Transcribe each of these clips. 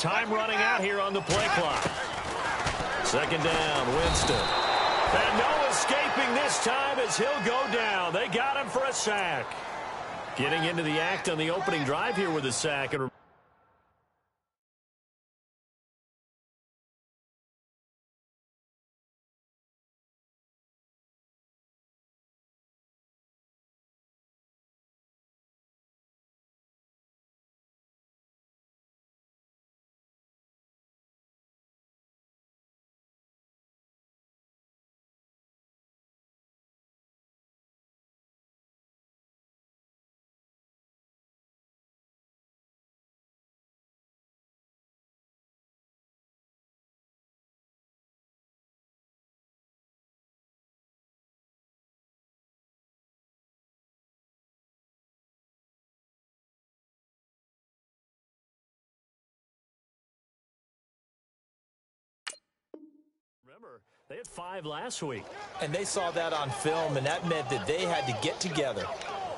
time running out here on the play clock. Second down, Winston. And no escaping this time as he'll go down. They got him for a sack. Getting into the act on the opening drive here with a sack. And remember, they had 5 last week. And they saw that on film, and that meant that they had to get together.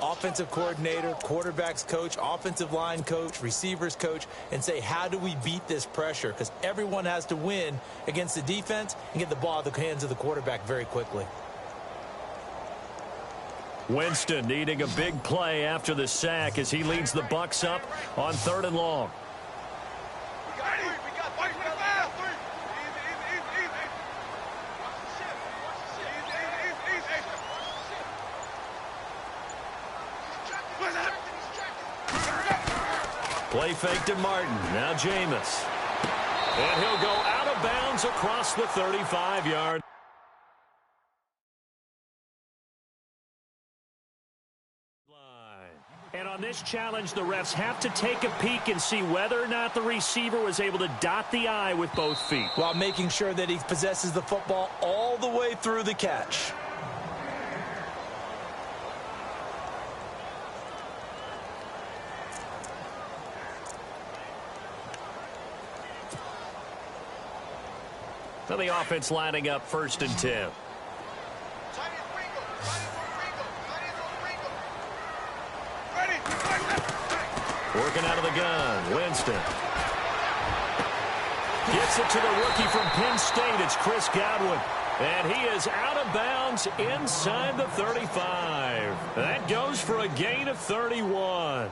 Offensive coordinator, quarterbacks coach, offensive line coach, receivers coach, and say, how do we beat this pressure? Because everyone has to win against the defense and get the ball out of the hands of the quarterback very quickly. Winston needing a big play after the sack as he leads the Bucs up on 3rd and long. Play fake to Martin. Now Jameis. And he'll go out of bounds across the 35-yard line. And on this challenge, the refs have to take a peek and see whether or not the receiver was able to dot the I with both feet, while making sure that he possesses the football all the way through the catch. So the offense lining up 1st and 10. Working out of the gun, Winston. Gets it to the rookie from Penn State. It's Chris Godwin. And he is out of bounds inside the 35. That goes for a gain of 31.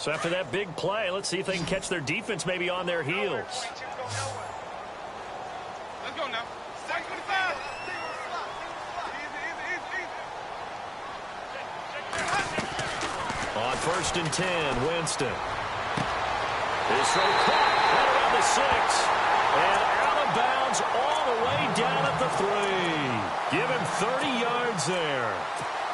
So after that big play, let's see if they can catch their defense maybe on their heels. Let's go now. On 1st and 10, Winston. His throw caught right around the 6. And out of bounds all the way down at the 3. Give him 30 yards there.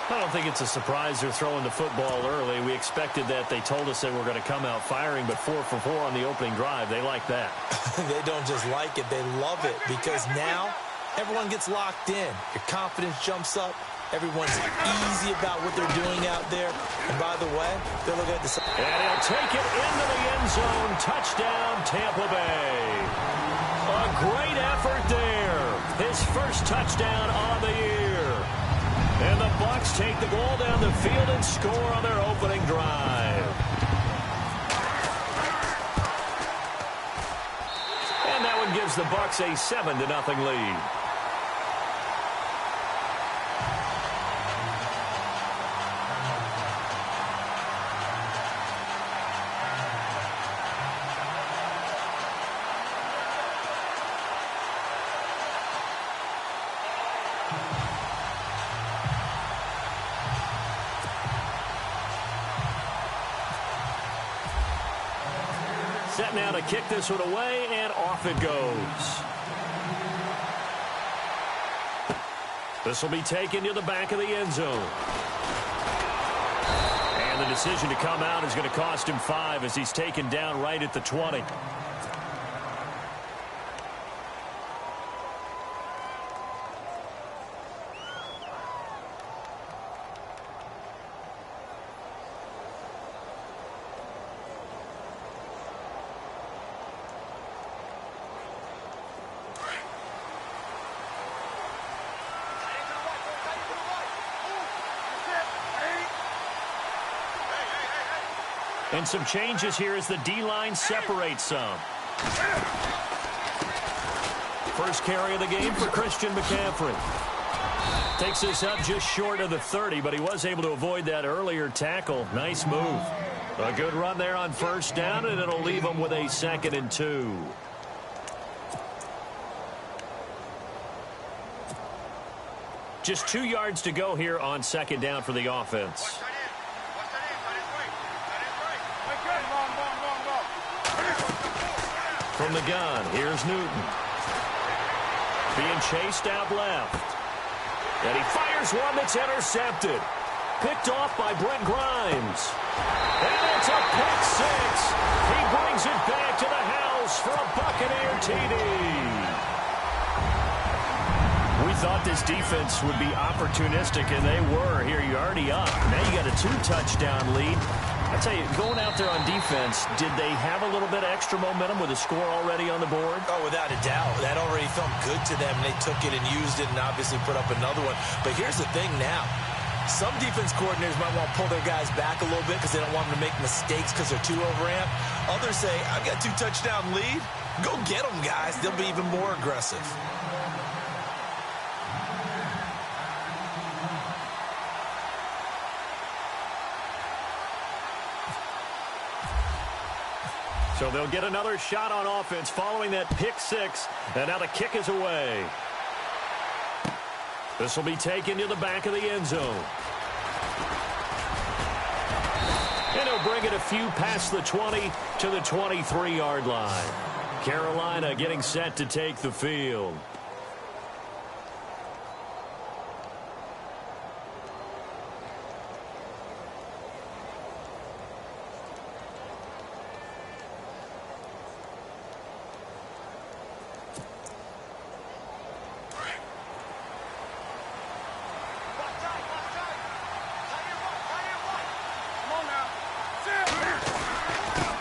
I don't think it's a surprise they're throwing the football early. We expected that. They told us they were going to come out firing, but 4 for 4 on the opening drive. They like that. They don't just like it. They love it because now everyone gets locked in. Your confidence jumps up. Everyone's easy about what they're doing out there. And by the way, they're looking at the... And he'll take it into the end zone. Touchdown, Tampa Bay. A great effort there. His first touchdown on the year. And the Bucs take the ball down the field and score on their opening drive. And that one gives the Bucs a 7-0 lead. Set now to kick this one away, and off it goes. This will be taken to the back of the end zone. And the decision to come out is going to cost him 5 as he's taken down right at the 20. And some changes here as the D-line separates some. First carry of the game for Christian McCaffrey. Takes this up just short of the 30, but he was able to avoid that earlier tackle. Nice move. A good run there on first down, and it'll leave him with a 2nd and 2. Just 2 yards to go here on 2nd down for the offense. From the gun, here's Newton. Being chased out left. And he fires one that's intercepted. Picked off by Brent Grimes. And it's a pick 6. He brings it back to the house for a Buccaneer TD. We thought this defense would be opportunistic, and they were. Here, you're already up. Now you got a 2-touchdown lead. I tell you, going out there on defense, did they have a little bit of extra momentum with a score already on the board? Oh, without a doubt. That already felt good to them. They took it and used it and obviously put up another one. But here's the thing now. Some defense coordinators might want to pull their guys back a little bit because they don't want them to make mistakes because they're too overamped. Others say, I've got a 2-touchdown lead. Go get them, guys. They'll be even more aggressive. So they'll get another shot on offense following that pick 6. And now the kick is away. This will be taken to the back of the end zone. And he'll bring it a few past the 20 to the 23-yard line. Carolina getting set to take the field.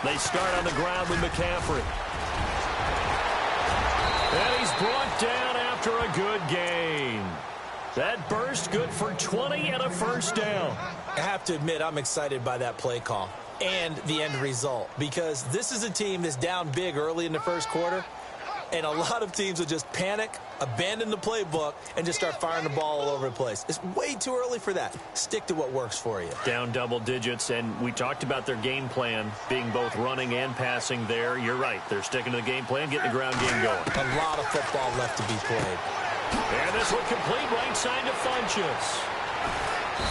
They start on the ground with McCaffrey. And he's brought down after a good gain. That burst good for 20 and a first down. I have to admit, I'm excited by that play call and the end result, because this is a team that's down big early in the first quarter, and a lot of teams will just panic, abandon the playbook, and just start firing the ball all over the place. It's way too early for that. Stick to what works for you. Down double digits, and we talked about their game plan being both running and passing there. You're right. They're sticking to the game plan, getting the ground game going. A lot of football left to be played. And this will complete right side to Funchess.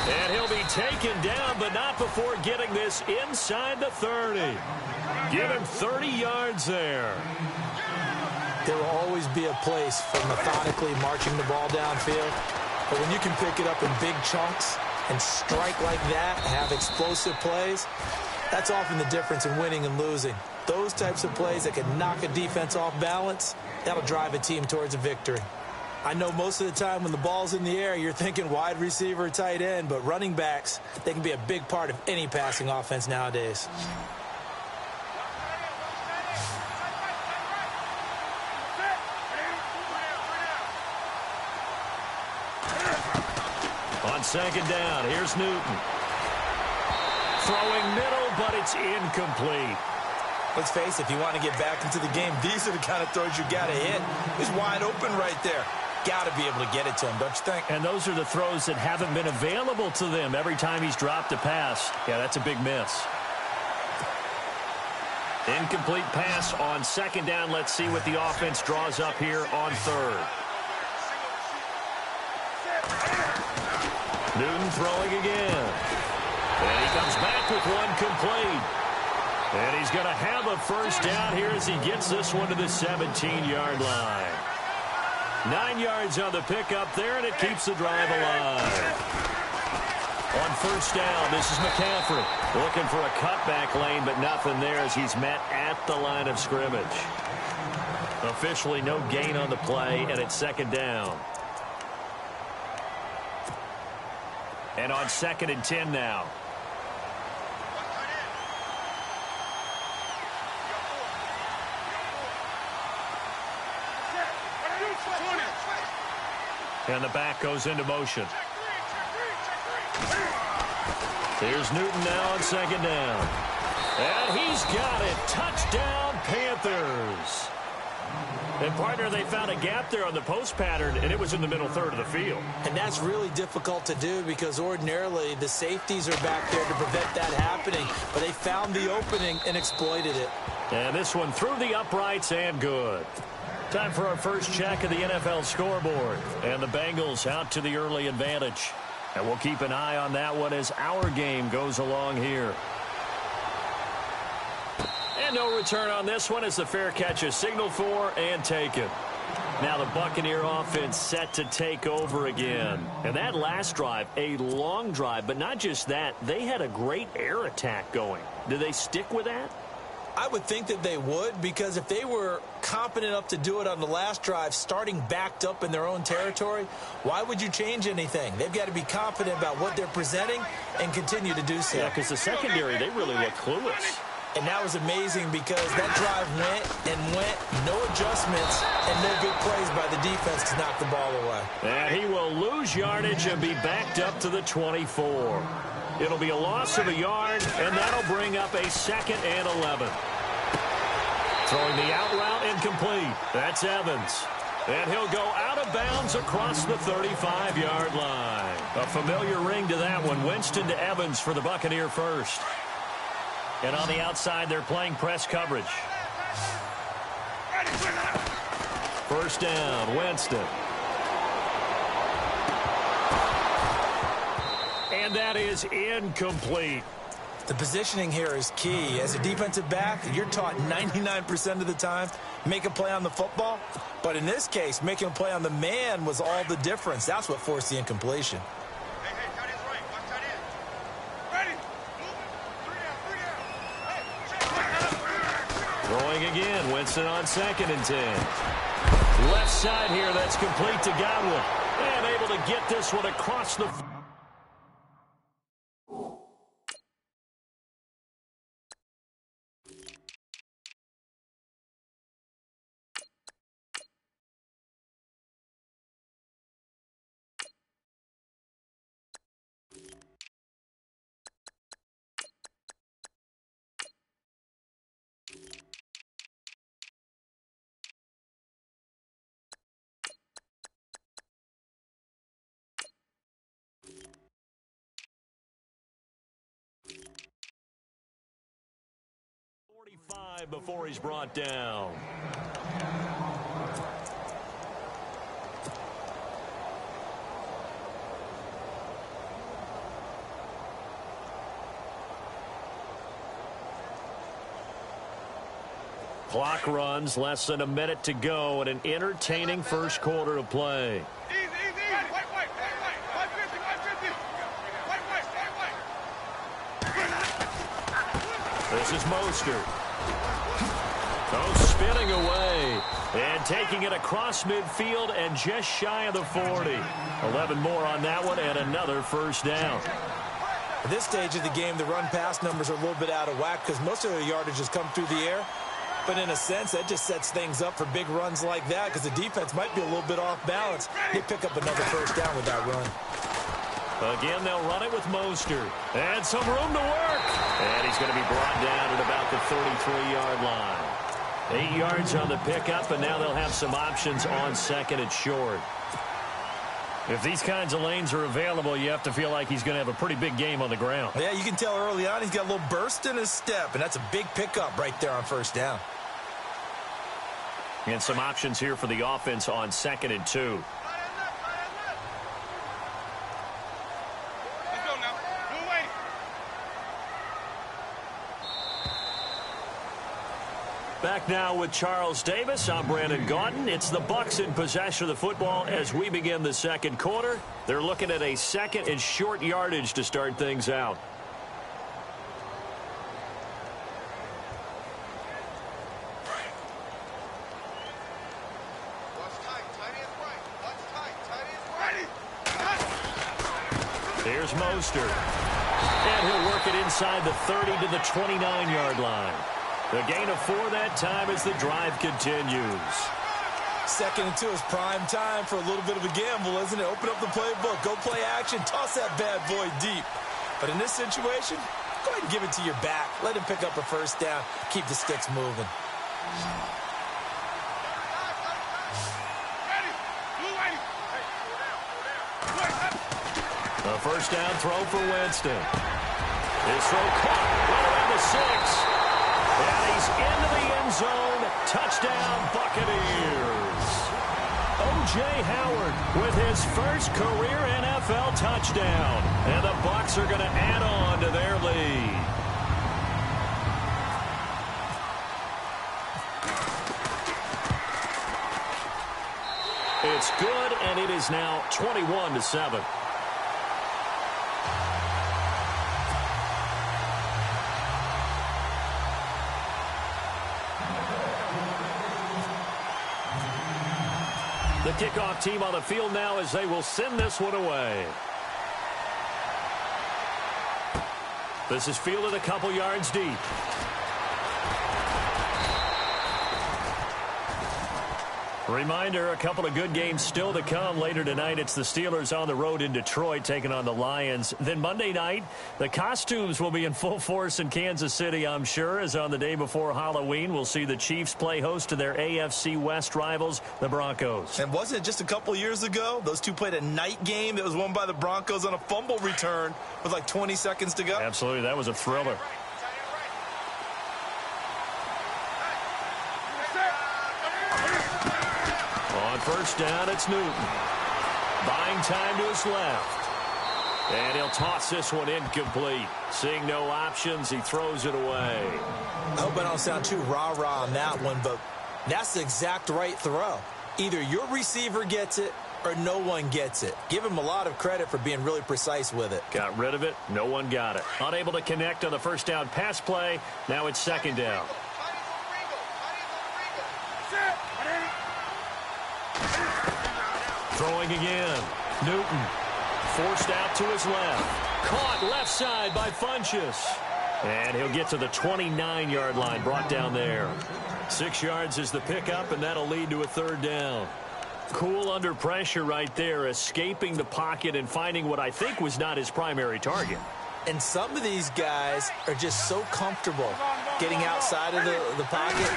And he'll be taken down, but not before getting this inside the 30. Give him 30 yards there. There will always be a place for methodically marching the ball downfield. But when you can pick it up in big chunks and strike like that, have explosive plays, that's often the difference in winning and losing. Those types of plays that can knock a defense off balance, that'll drive a team towards a victory. I know most of the time when the ball's in the air, you're thinking wide receiver, tight end, but running backs, they can be a big part of any passing offense nowadays. On second down, here's Newton. Throwing middle, but it's incomplete. Let's face it, if you want to get back into the game, these are the kind of throws you got to hit. He's wide open right there. Got to be able to get it to him, don't you think? And those are the throws that haven't been available to them every time he's dropped a pass. Yeah, that's a big miss. Incomplete pass on second down. Let's see what the offense draws up here on third. Newton throwing again. And he comes back with one complete. And he's going to have a first down here as he gets this one to the 17-yard line. 9 yards on the pickup there, and it keeps the drive alive. On first down, this is McCaffrey. Looking for a cutback lane, but nothing there as he's met at the line of scrimmage. Officially no gain on the play, and it's second down. And on 2nd and 10 now. And the back goes into motion. Here's Newton now on second down. And he's got it. Touchdown, Panthers. And, partner, they found a gap there on the post pattern, and it was in the middle third of the field. And that's really difficult to do because ordinarily the safeties are back there to prevent that happening. But they found the opening and exploited it. And this one through the uprights and good. Time for our first check of the NFL scoreboard. And the Bengals out to the early advantage. And we'll keep an eye on that one as our game goes along here. And no return on this one as the fair catch is signaled for and taken. Now the Buccaneer offense set to take over again. And that last drive, a long drive, but not just that. They had a great air attack going. Do they stick with that? I would think that they would, because if they were competent enough to do it on the last drive, starting backed up in their own territory, why would you change anything? They've got to be confident about what they're presenting and continue to do so. Yeah, because the secondary, they really look clueless. And that was amazing because that drive went, no adjustments, and no big plays by the defense to knock the ball away. And he will lose yardage and be backed up to the 24. It'll be a loss of a yard, and that'll bring up a 2nd and 11. Throwing the out route incomplete. That's Evans. And he'll go out of bounds across the 35-yard line. A familiar ring to that one. Winston to Evans for the Buccaneer first. And on the outside, they're playing press coverage. First down, Winston. And that is incomplete. The positioning here is key. As a defensive back, you're taught 99% of the time, make a play on the football. But in this case, making a play on the man was all the difference. That's what forced the incompletion. Throwing again, Winston on 2nd and 10. Left side here, that's complete to Godwin. And able to get this one across the... before he's brought down. Clock runs, less than a minute to go, and an entertaining first quarter of play. This is Mostert. Oh, spinning away and taking it across midfield and just shy of the 40. 11 more on that one and another first down. At this stage of the game, the run-pass numbers are a little bit out of whack because most of their yardage has come through the air. But in a sense, that just sets things up for big runs like that because the defense might be a little bit off balance. They pick up another first down with that run. Again, they'll run it with Mostert. And some room to work. And he's going to be brought down at about the 33-yard line. 8 yards on the pickup, and now they'll have some options on 2nd and short. If these kinds of lanes are available, you have to feel like he's going to have a pretty big game on the ground. Yeah, you can tell early on he's got a little burst in his step, and that's a big pickup right there on first down. And some options here for the offense on 2nd and 2. Back now with Charles Davis. I'm Brandon Gaudin. It's the Bucs in possession of the football as we begin the second quarter. They're looking at a 2nd and short yardage to start things out. Here's Mostert. And he'll work it inside the 30 to the 29-yard line. The gain of 4 that time as the drive continues. 2nd and 2 is prime time for a little bit of a gamble, isn't it? Open up the playbook, go play action, toss that bad boy deep. But in this situation, Go ahead and give it to your back. Let him pick up a first down. Keep the sticks moving. A first down throw for Winston. His throw caught right around the 6. And he's into the end zone. Touchdown, Buccaneers. O.J. Howard with his first career NFL touchdown. And the Bucs are going to add on to their lead. It's good, and it is now 21-7. The kickoff team on the field now as they will send this one away. This is fielded a couple yards deep. Reminder, a couple of good games still to come. Later tonight, it's the Steelers on the road in Detroit taking on the Lions. Then Monday night, the costumes will be in full force in Kansas City, I'm sure, as on the day before Halloween, we'll see the Chiefs play host to their AFC West rivals, the Broncos. And wasn't it just a couple years ago, those two played a night game that was won by the Broncos on a fumble return with like 20 seconds to go? Absolutely, that was a thriller. On first down, it's Newton. Buying time to his left. And he'll toss this one incomplete. Seeing no options, he throws it away. I hope I don't sound too rah-rah on that one, but that's the exact right throw. Either your receiver gets it or no one gets it. Give him a lot of credit for being really precise with it. Got rid of it. No one got it. Unable to connect on the first down pass play. Now it's second down. Throwing again. Newton forced out to his left. Caught left side by Funchess. And he'll get to the 29-yard line, brought down there. 6 yards is the pickup, and that'll lead to a third down. Cool under pressure right there, escaping the pocket and finding what I think was not his primary target. And some of these guys are just so comfortable getting outside of the pocket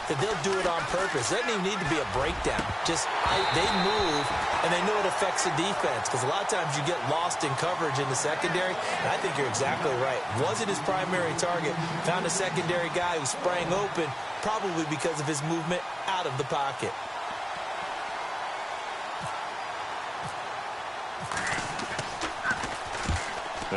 that they'll do it on purpose. It doesn't even need to be a breakdown. Just they move, and they know it affects the defense because a lot of times you get lost in coverage in the secondary, and I think you're exactly right. Wasn't his primary target. Found a secondary guy who sprang open, probably because of his movement out of the pocket.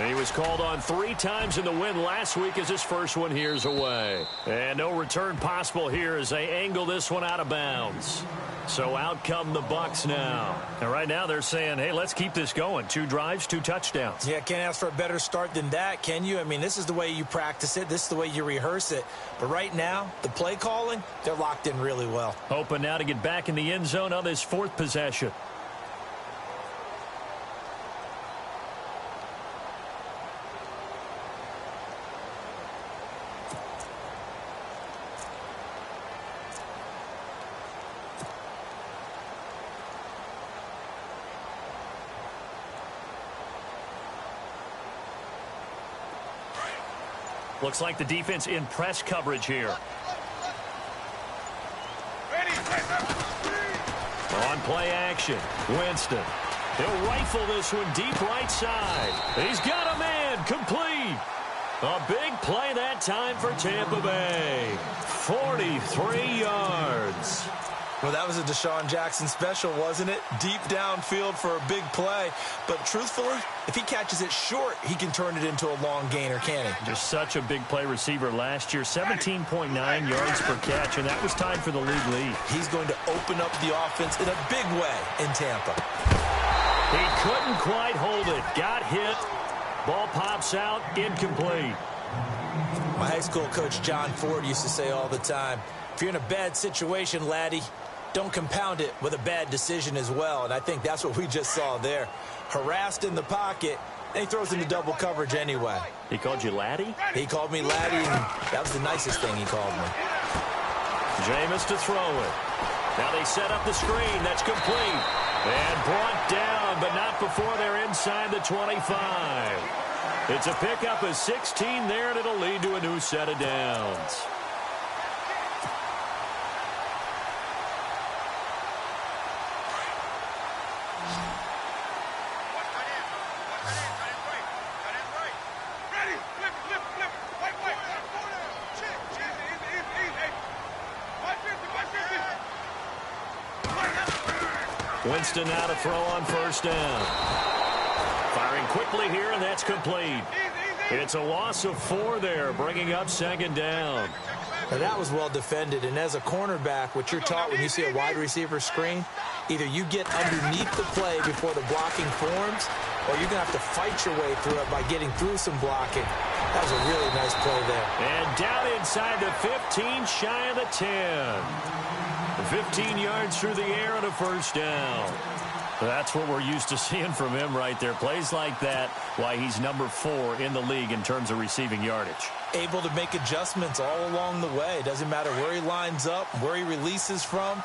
He was called on 3 times in the win last week as his first one here's away. And no return possible here as they angle this one out of bounds. So out come the Bucs now. And right now they're saying, hey, let's keep this going. 2 drives, 2 touchdowns. Yeah, can't ask for a better start than that, can you? I mean, this is the way you practice it. This is the way you rehearse it. But right now, the play calling, they're locked in really well. Hoping now to get back in the end zone on this 4th possession. Looks like the defense in press coverage here. On play action, Winston. He'll rifle this one deep right side. He's got a man, complete. A big play that time for Tampa Bay. 43 yards. Well, that was a Deshaun Jackson special, wasn't it? Deep downfield for a big play. But truthfully, if he catches it short, he can turn it into a long gainer, can't he? Just such a big play receiver last year. 17.9 yards per catch, and that was time for the league lead. He's going to open up the offense in a big way in Tampa. He couldn't quite hold it. Got hit. Ball pops out, incomplete. My high school coach, John Ford, used to say all the time, if you're in a bad situation, laddie, don't compound it with a bad decision as well. And I think that's what we just saw there. Harassed in the pocket, and he throws into double coverage anyway. He called you laddie? He called me laddie, and that was the nicest thing he called me. Jameis to throw it. Now they set up the screen. That's complete. And brought down, but not before they're inside the 25. It's a pickup of 16 there, and it'll lead to a new set of downs. Winston now to throw on first down. Firing quickly here, and that's complete. It's a loss of 4 there, bringing up second down. Now that was well defended, and as a cornerback, what you're taught when you see a wide receiver screen, either you get underneath the play before the blocking forms, or you're going to have to fight your way through it by getting through some blocking. That was a really nice play there. And down inside the 15, shy of the 10. 15 yards through the air and a first down. That's what we're used to seeing from him right there. Plays like that, why he's number 4 in the league in terms of receiving yardage. Able to make adjustments all along the way. Doesn't matter where he lines up, where he releases from.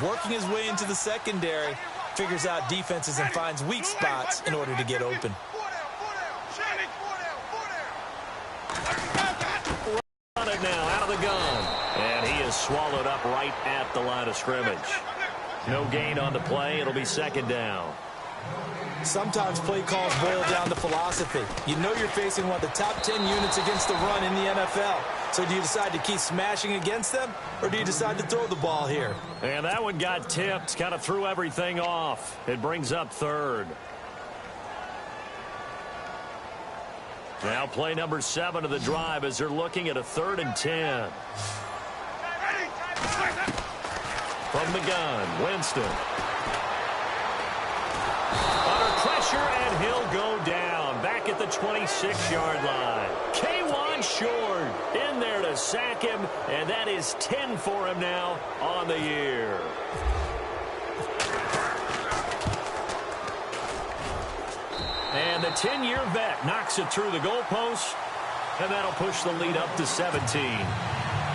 Working his way into the secondary, figures out defenses and finds weak spots in order to get open. On it now, out of the gun. And he is swallowed up right at the line of scrimmage. No gain on the play. It'll be second down. Sometimes play calls boil down to philosophy. You know you're facing one of the top 10 units against the run in the NFL. So do you decide to keep smashing against them, or do you decide to throw the ball here? And that one got tipped, kind of threw everything off. It brings up third. Now play number 7 of the drive as they're looking at a 3rd and 10. From the gun, Winston. Under pressure, and he'll go down. Back at the 26-yard line. K1 short. In there to sack him, and that is 10 for him now on the year. And the 10-year vet knocks it through the goalpost, and that'll push the lead up to 17.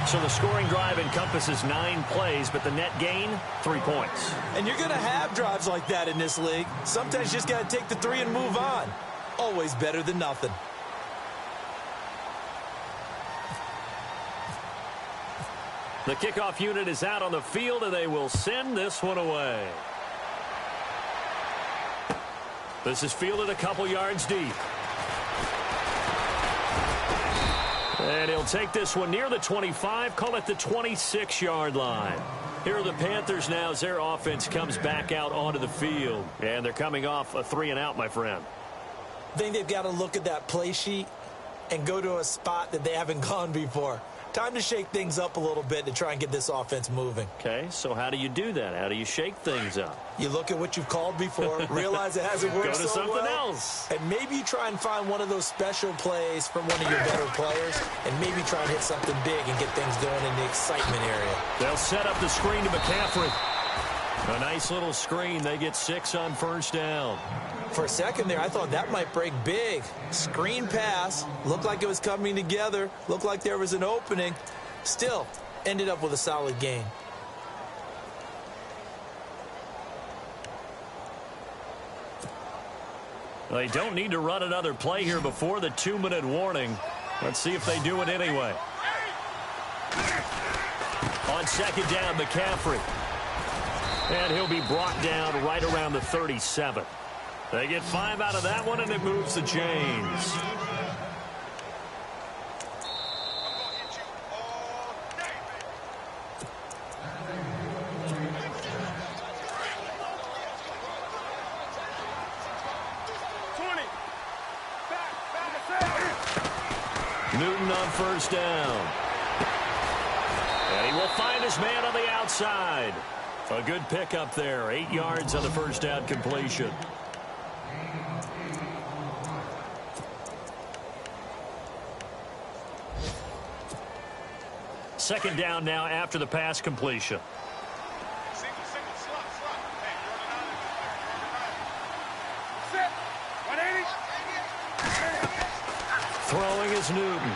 So the scoring drive encompasses 9 plays, but the net gain, 3 points. And you're going to have drives like that in this league. Sometimes you just got to take the 3 and move on. Always better than nothing. The kickoff unit is out on the field, and they will send this one away. This is fielded a couple yards deep. And he'll take this one near the 25, call it the 26-yard line. Here are the Panthers now as their offense comes back out onto the field. And they're coming off a 3-and-out, my friend. I think they've got to look at that play sheet and go to a spot that they haven't gone before. Time to shake things up a little bit to try and get this offense moving. Okay, so how do you do that? How do you shake things up? You look at what you've called before, realize it hasn't worked so well. Go to something else. And maybe you try and find one of those special plays from one of your better players, and maybe try and hit something big and get things going in the excitement area. They'll set up the screen to McCaffrey. A nice little screen. They get 6 on first down. For a second there, I thought that might break big. Screen pass. Looked like it was coming together. Looked like there was an opening. Still, ended up with a solid gain. They don't need to run another play here before the 2-minute warning. Let's see if they do it anyway. On second down, McCaffrey. And he'll be brought down right around the 37. They get 5 out of that one, and it moves the chains. Newton on first down. And he will find his man on the outside. A good pickup there. 8 yards on the first down completion. Second down now after the pass completion. Throwing is Newton.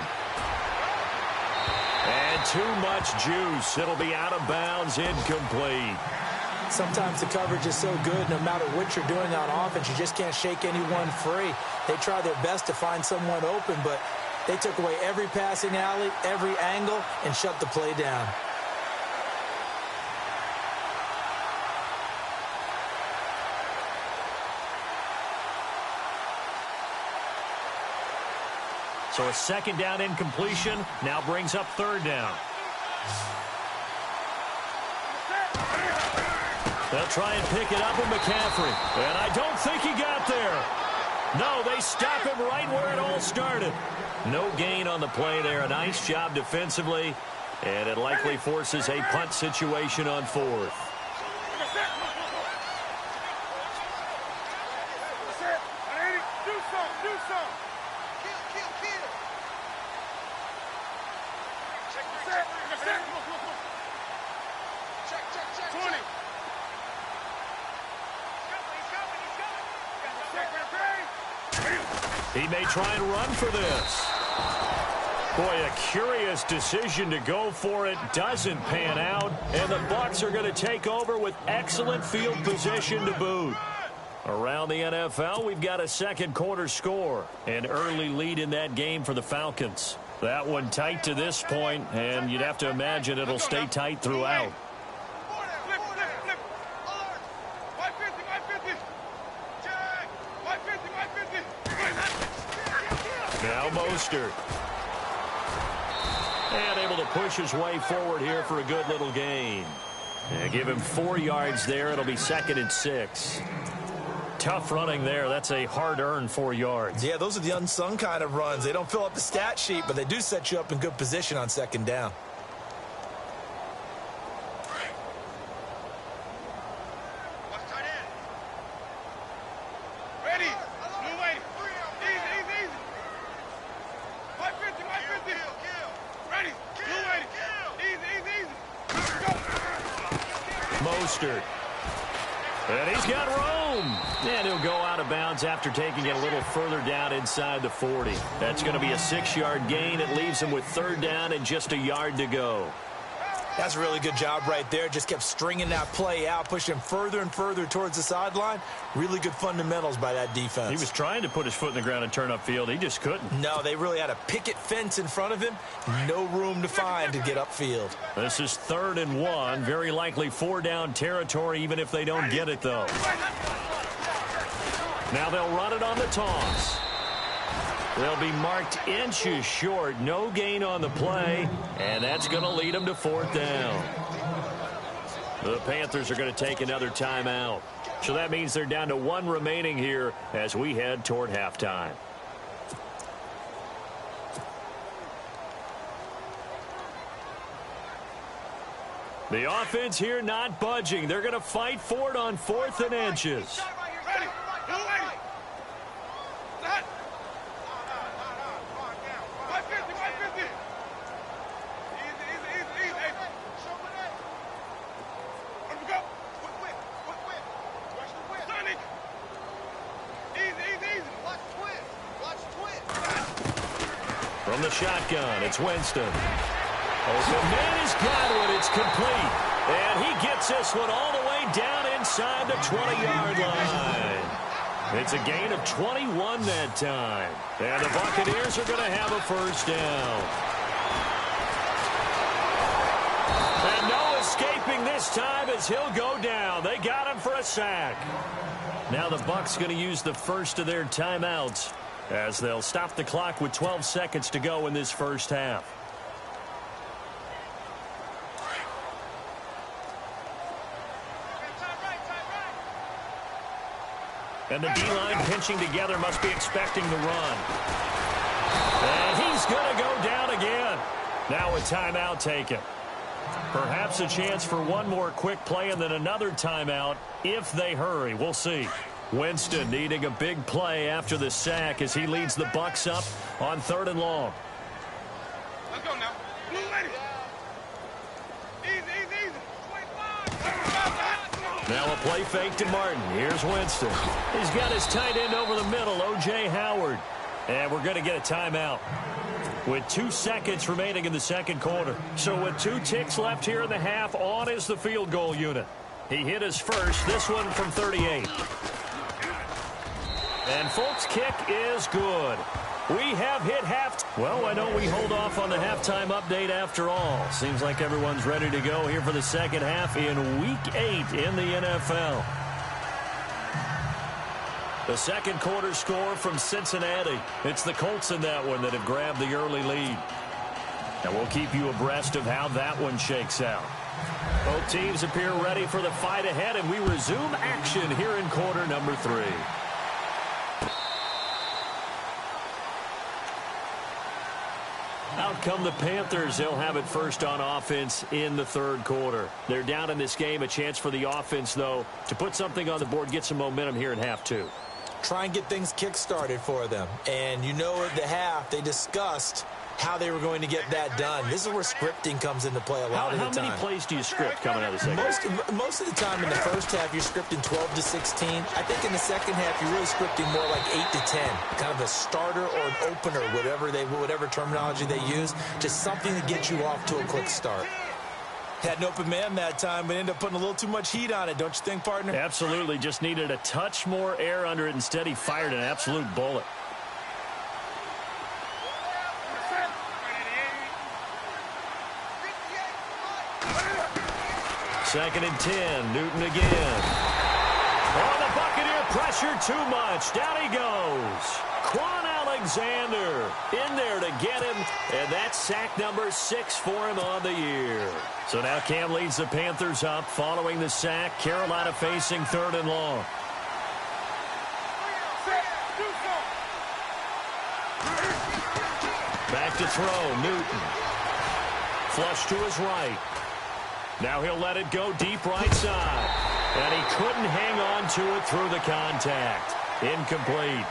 And too much juice. It'll be out of bounds, incomplete. Sometimes the coverage is so good, no matter what you're doing on offense, you just can't shake anyone free. They try their best to find someone open, but they took away every passing alley, every angle, and shut the play down. So a second down incompletion now brings up third down. They'll try and pick it up with McCaffrey. And I don't think he got there. No, they stop him right where it all started. No gain on the play there. A nice job defensively. And it likely forces a punt situation on fourth. He may try and run for this. Boy, a curious decision to go for it. Doesn't pan out. And the Bucs are going to take over with excellent field position to boot. Around the NFL, we've got a second quarter score. An early lead in that game for the Falcons. That one tight to this point, and you'd have to imagine it'll stay tight throughout. Now Mostert. And able to push his way forward here for a good little gain. And give him 4 yards there. It'll be 2nd and 6. Tough running there. That's a hard-earned 4 yards. Yeah, those are the unsung kind of runs. They don't fill up the stat sheet, but they do set you up in good position on second down. Mostert. And he's got room. And he'll go out of bounds after taking it a little further down inside the 40. That's going to be a 6-yard gain. It leaves him with third down and just a yard to go. That's a really good job right there. Just kept stringing that play out, pushing him further and further towards the sideline. Really good fundamentals by that defense. He was trying to put his foot in the ground and turn upfield. He just couldn't. No, they really had a picket fence in front of him. No room to find to get upfield. This is 3rd and 1. Very likely 4-down territory, even if they don't get it, though. Now they'll run it on the toss. They'll be marked inches short. No gain on the play, and that's going to lead them to 4th down. The Panthers are going to take another timeout. So that means they're down to 1 remaining here as we head toward halftime. The offense here not budging. They're going to fight for it on 4th and inches. From the shotgun, it's Winston. Open man has got it. It's complete. And he gets this one all the way down inside the 20-yard line. It's a gain of 21 that time. And the Buccaneers are going to have a first down. And no escaping this time as he'll go down. They got him for a sack. Now the Bucs going to use the first of their timeouts as they'll stop the clock with 12 seconds to go in this first half. And the D-line pinching together must be expecting the run. And he's going to go down again. Now a timeout taken. Perhaps a chance for one more quick play and then another timeout if they hurry. We'll see. Winston needing a big play after the sack as he leads the Bucs up on 3rd and long. Let's go now. Blue lady. Easy. Now a play fake to Martin. Here's Winston. He's got his tight end over the middle, O.J. Howard. And we're going to get a timeout with 2 seconds remaining in the second quarter. So with 2 ticks left here in the half, on is the field goal unit. He hit his first, this one from 38. And Folk's kick is good. We have hit half. Well, I know we hold off on the halftime update after all. Seems like everyone's ready to go here for the second half in Week 8 in the NFL. The second quarter score from Cincinnati. It's the Colts in that one that have grabbed the early lead. And we'll keep you abreast of how that one shakes out. Both teams appear ready for the fight ahead, and we resume action here in quarter number 3. Out come the Panthers. They'll have it first on offense in the third quarter. They're down in this game. A chance for the offense, though, to put something on the board, get some momentum here in half 2. Try and get things kick-started for them. And you know at the half, they discussed how they were going to get that done. This is where scripting comes into play a lot of the time. How many plays do you script coming out of the second half? Most of the time in the first half, you're scripting 12 to 16. I think in the second half, you're really scripting more like 8 to 10. Kind of a starter or an opener, whatever terminology they use. Just something to get you off to a quick start. Had an open man that time, but ended up putting a little too much heat on it, don't you think, partner? Absolutely. Just needed a touch more air under it. Instead, he fired an absolute bullet. Second and 10. Newton again. Oh, the Buccaneer pressure too much. Down he goes. Quan Alexander in there to get him, and that's sack number 6 for him on the year. So now Cam leads the Panthers up following the sack. Carolina facing third and long. Back to throw, Newton. Flush to his right. Now he'll let it go deep right side. And he couldn't hang on to it through the contact. Incomplete.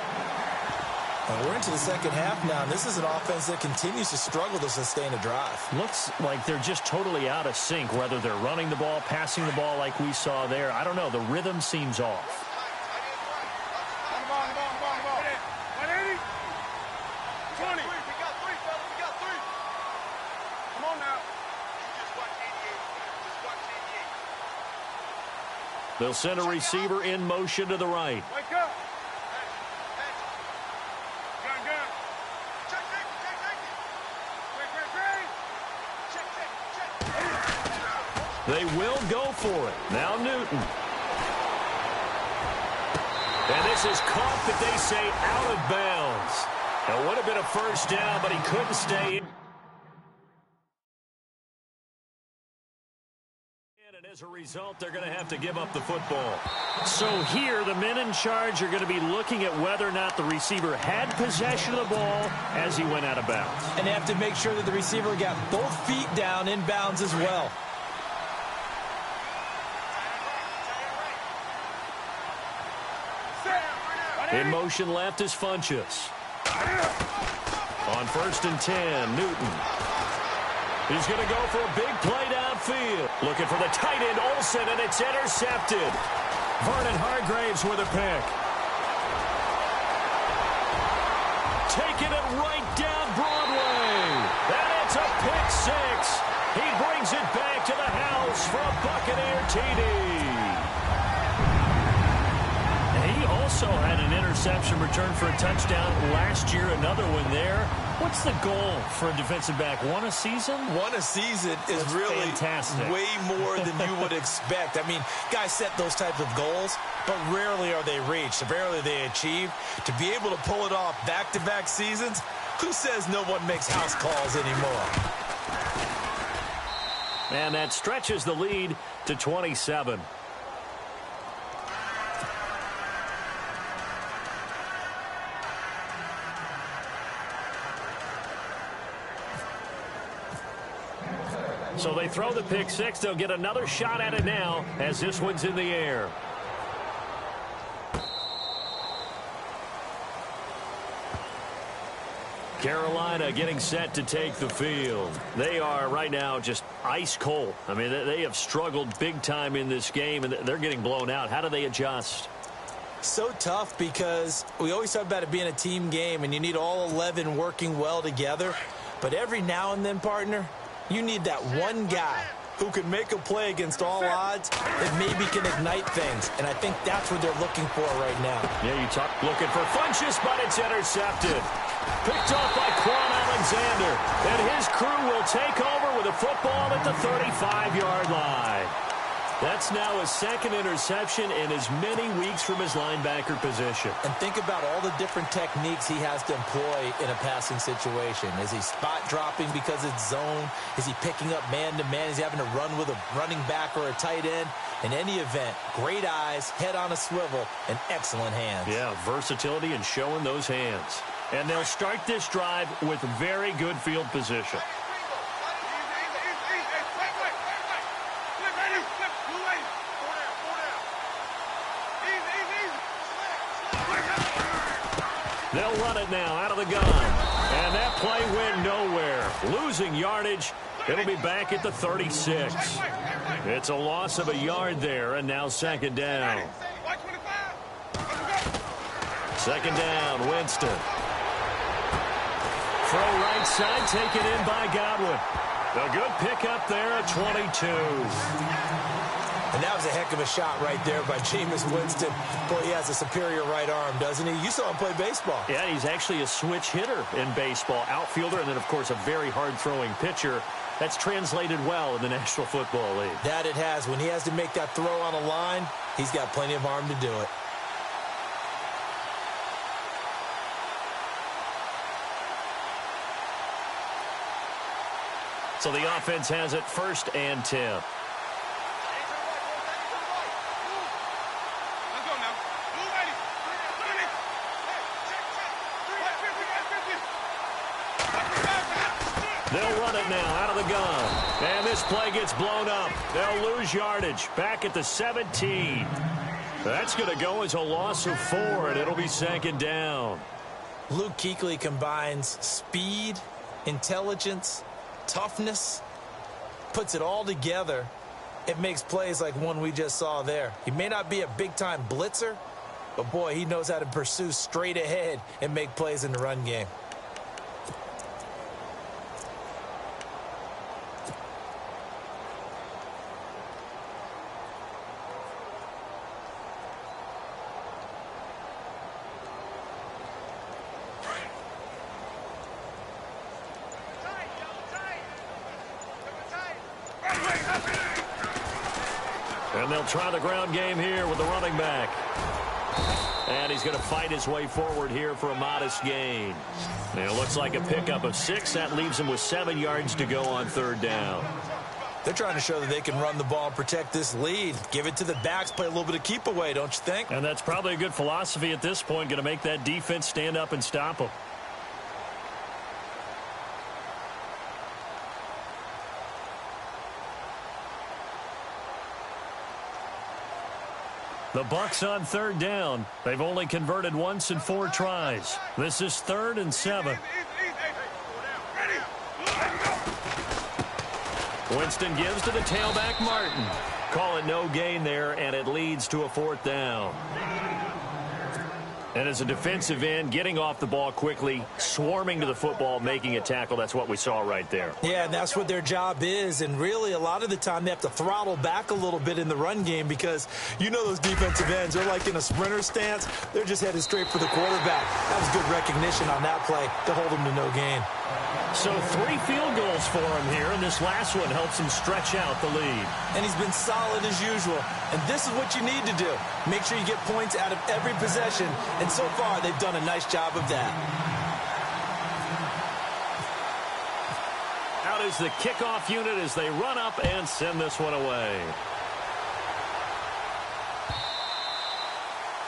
Well, we're into the second half now, and this is an offense that continues to struggle to sustain a drive. Looks like they're just totally out of sync, whether they're running the ball, passing the ball like we saw there. I don't know. The rhythm seems off. They'll send a receiver in motion to the right. Wake up. They will go for it. Now Newton. And this is caught, but they say out of bounds. It would have been a first down, but he couldn't stay in. And as a result, they're going to have to give up the football. So here, the men in charge are going to be looking at whether or not the receiver had possession of the ball as he went out of bounds. And they have to make sure that the receiver got both feet down in bounds as well. In motion left is Funchess. On first and 10, Newton. He's going to go for a big play downfield. Looking for the tight end, Olsen, and it's intercepted. Vernon Hargraves with a pick. Taking it right down Broadway. And it's a pick 6. He brings it back to the house for a Buccaneer TD. He also had an interception return for a touchdown last year. Another one there. What's the goal for a defensive back? One a season? One a season is really fantastic. Way more than you would expect. I mean, guys set those types of goals, but rarely are they reached. Rarely are they achieved. To be able to pull it off back-to-back seasons, who says no one makes house calls anymore? And that stretches the lead to 27. So they throw the pick 6. They'll get another shot at it now as this one's in the air. Carolina getting set to take the field. They are right now just ice cold. I mean, they have struggled big time in this game, and they're getting blown out. How do they adjust? So tough because we always talk about it being a team game, and you need all 11 working well together. But every now and then, partner, you need that one guy who can make a play against all odds that maybe can ignite things. And I think that's what they're looking for right now. Yeah, you talk looking for Funchess, but it's intercepted. Picked off by Quan Alexander. And his crew will take over with a football at the 35-yard line. That's now his second interception in as many weeks from his linebacker position. And think about all the different techniques he has to employ in a passing situation. Is he spot dropping because it's zone? Is he picking up man-to-man? Is he having to run with a running back or a tight end? In any event, great eyes, head on a swivel, and excellent hands. Yeah, versatility and showing those hands. And they'll start this drive with very good field position. They'll run it now out of the gun. And that play went nowhere. Losing yardage. It'll be back at the 36. It's a loss of a yard there, and now second down. Second down, Winston. Throw right side, taken in by Godwin. A good pickup there at 22. And that was a heck of a shot right there by Jameis Winston. Boy, he has a superior right arm, doesn't he? You saw him play baseball. Yeah, he's actually a switch hitter in baseball. Outfielder, and then, of course, a very hard-throwing pitcher. That's translated well in the National Football League. That it has. When he has to make that throw on a line, he's got plenty of arm to do it. So the offense has it 1st and 10. They'll run it now out of the gun. And this play gets blown up. They'll lose yardage. Back at the 17. That's going to go as a loss of 4, and it'll be second down. Luke Kuechly combines speed, intelligence, toughness, puts it all together. It makes plays like one we just saw there. He may not be a big-time blitzer, but, boy, he knows how to pursue straight ahead and make plays in the run game. And they'll try the ground game here with the running back. And he's going to fight his way forward here for a modest gain. And it looks like a pickup of 6. That leaves him with 7 yards to go on 3rd down. They're trying to show that they can run the ball and protect this lead. Give it to the backs, play a little bit of keep away, don't you think? And that's probably a good philosophy at this point, going to make that defense stand up and stop them. The Bucs on 3rd down. They've only converted once in 4 tries. This is 3rd and 7. Winston gives to the tailback, Martin. Call it no gain there, and it leads to a 4th down. And as a defensive end, getting off the ball quickly, swarming to the football, making a tackle, that's what we saw right there. Yeah, and that's what their job is. And really, a lot of the time, they have to throttle back a little bit in the run game because you know those defensive ends, they're like in a sprinter stance. They're just headed straight for the quarterback. That was good recognition on that play to hold them to no gain. So 3 field goals for him here, and this last one helps him stretch out the lead. And he's been solid as usual. And this is what you need to do. Make sure you get points out of every possession. And so far, they've done a nice job of that. Out is the kickoff unit as they run up and send this one away.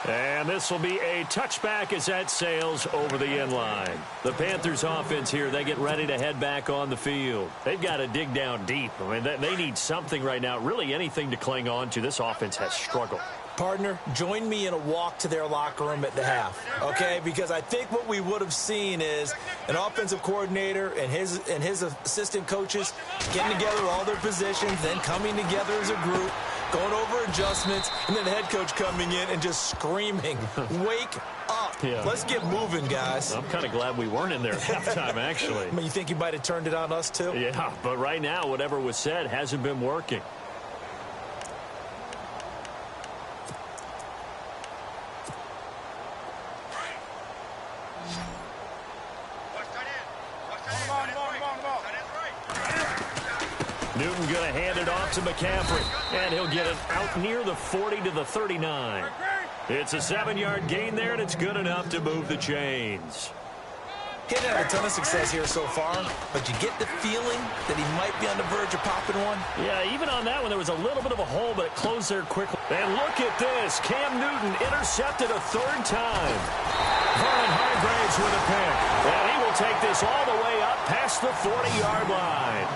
And this will be a touchback as that sails over the end line. The Panthers offense here, they get ready to head back on the field. They've got to dig down deep. I mean, they need something right now, really anything to cling on to. This offense has struggled. Partner, join me in a walk to their locker room at the half, okay? Because I think what we would have seen is an offensive coordinator and his assistant coaches getting together all their positions, then coming together as a group, going over adjustments, and then the head coach coming in and just screaming, wake up. Yeah. Let's get moving, guys. I'm kind of glad we weren't in there at halftime, actually. I mean, you think you might have turned it on us, too? Yeah, but right now, whatever was said hasn't been working. Newton going to hand it off to McCaffrey, and he'll get it out near the 40 to the 39. It's a 7-yard gain there, and it's good enough to move the chains. He hasn't had a ton of success here so far, but you get the feeling that he might be on the verge of popping one. Yeah, even on that one, there was a little bit of a hole, but it closed there quickly. And look at this. Cam Newton intercepted a third time. Vernon Hargraves with a pick. And he will take this all the way up past the 40-yard line.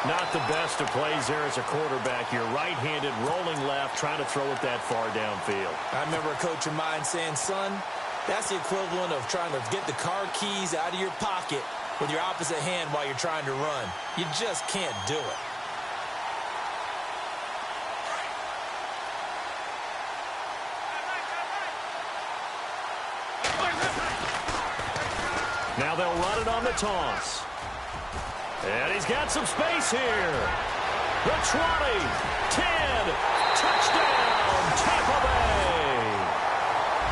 Not the best of plays there as a quarterback. You're right-handed, rolling left, trying to throw it that far downfield. I remember a coach of mine saying, son, that's the equivalent of trying to get the car keys out of your pocket with your opposite hand while you're trying to run. You just can't do it. Now they'll run it on the toss. And he's got some space here. The 20, 10, touchdown, Tampa Bay.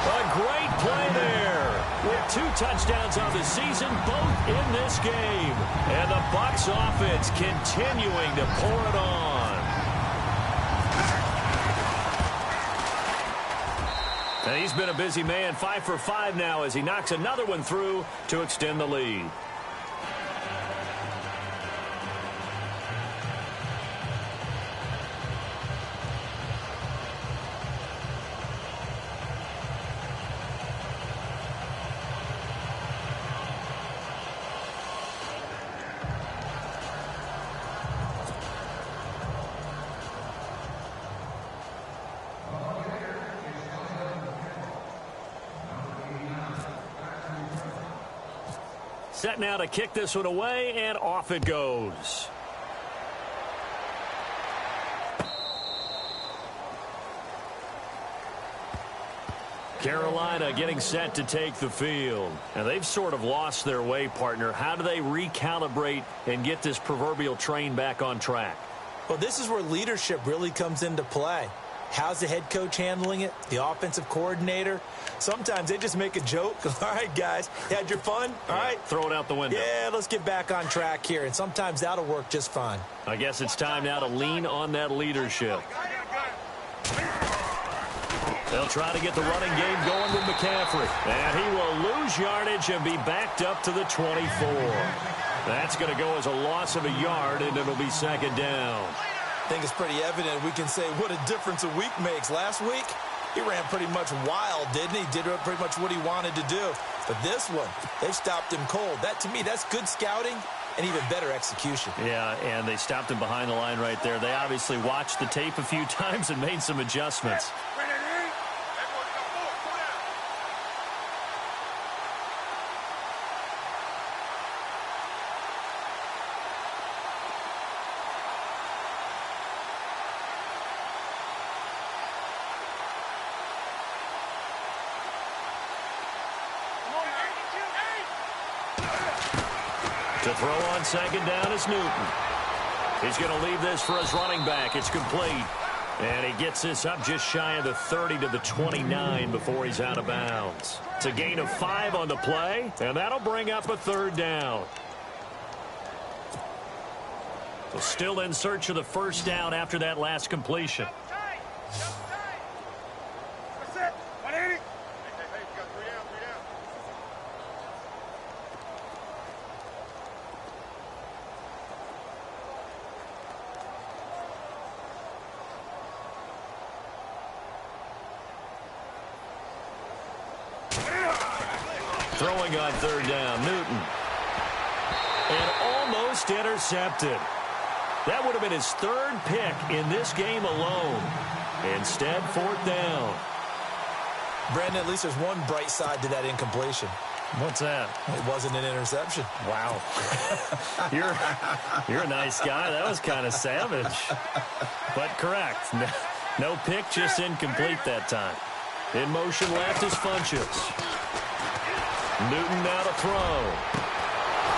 A great play there. With 2 touchdowns on the season, both in this game. And the Bucs offense continuing to pour it on. And he's been a busy man, 5 for 5 now as he knocks another one through to extend the lead. Set now to kick this one away, and off it goes. Carolina getting set to take the field. And they've sort of lost their way, partner. How do they recalibrate and get this proverbial train back on track? Well, this is where leadership really comes into play. How's the head coach handling it? The offensive coordinator? Sometimes they just make a joke. All right, guys, you had your fun? All right. Throw it out the window. Yeah, let's get back on track here. And sometimes that'll work just fine. I guess it's time now to lean on that leadership. They'll try to get the running game going with McCaffrey. And he will lose yardage and be backed up to the 24. That's going to go as a loss of a yard, and it'll be second down. I think it's pretty evident we can say what a difference a week makes. Last week, he ran pretty much wild, didn't he? Did pretty much what he wanted to do. But this one, they've stopped him cold. That, to me, that's good scouting and even better execution. Yeah, and they stopped him behind the line right there. They obviously watched the tape a few times and made some adjustments. To throw on second down is Newton. He's going to leave this for his running back. It's complete. And he gets this up just shy of the 30 to the 29 before he's out of bounds. It's a gain of 5 on the play, and that'll bring up a third down. So still in search of the first down after that last completion. Throwing on third down, Newton. And almost intercepted. That would have been his third pick in this game alone. Instead, fourth down. Brandon, at least there's one bright side to that incompletion. What's that? It wasn't an interception. Wow. You're a nice guy. That was kind of savage. But correct. No pick, just incomplete that time. In motion left is Funchess. Newton now to throw.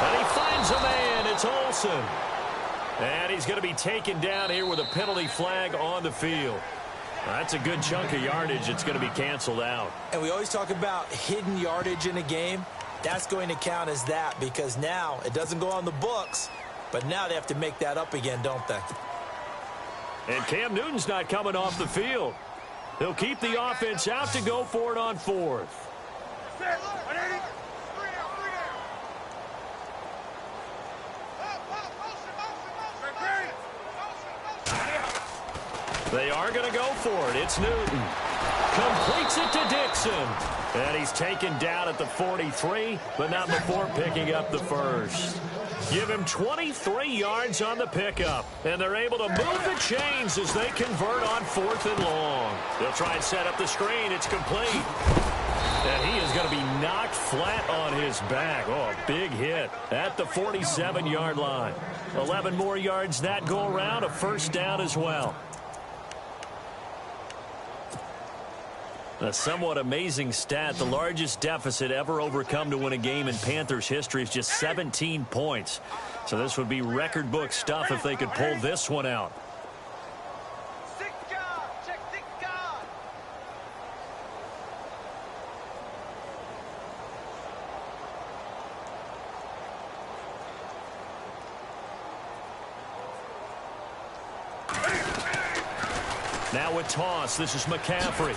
And he finds a man. It's Olsen. And he's going to be taken down here with a penalty flag on the field. That's a good chunk of yardage. It's going to be canceled out. And we always talk about hidden yardage in a game. That's going to count as that because now it doesn't go on the books, but now they have to make that up again, don't they? And Cam Newton's not coming off the field. He'll keep the offense out to go for it on fourth. They are going to go for it. It's Newton. Completes it to Dixon. And he's taken down at the 43, but not before picking up the first. Give him 23 yards on the pickup. And they're able to move the chains as they convert on 4th and long. They'll try and set up the screen. It's complete. And he is going to be knocked flat on his back. Oh, a big hit at the 47-yard line. 11 more yards that go around, a first down as well. A somewhat amazing stat. The largest deficit ever overcome to win a game in Panthers history is just 17 points. So this would be record book stuff if they could pull this one out. Now with toss, this is McCaffrey.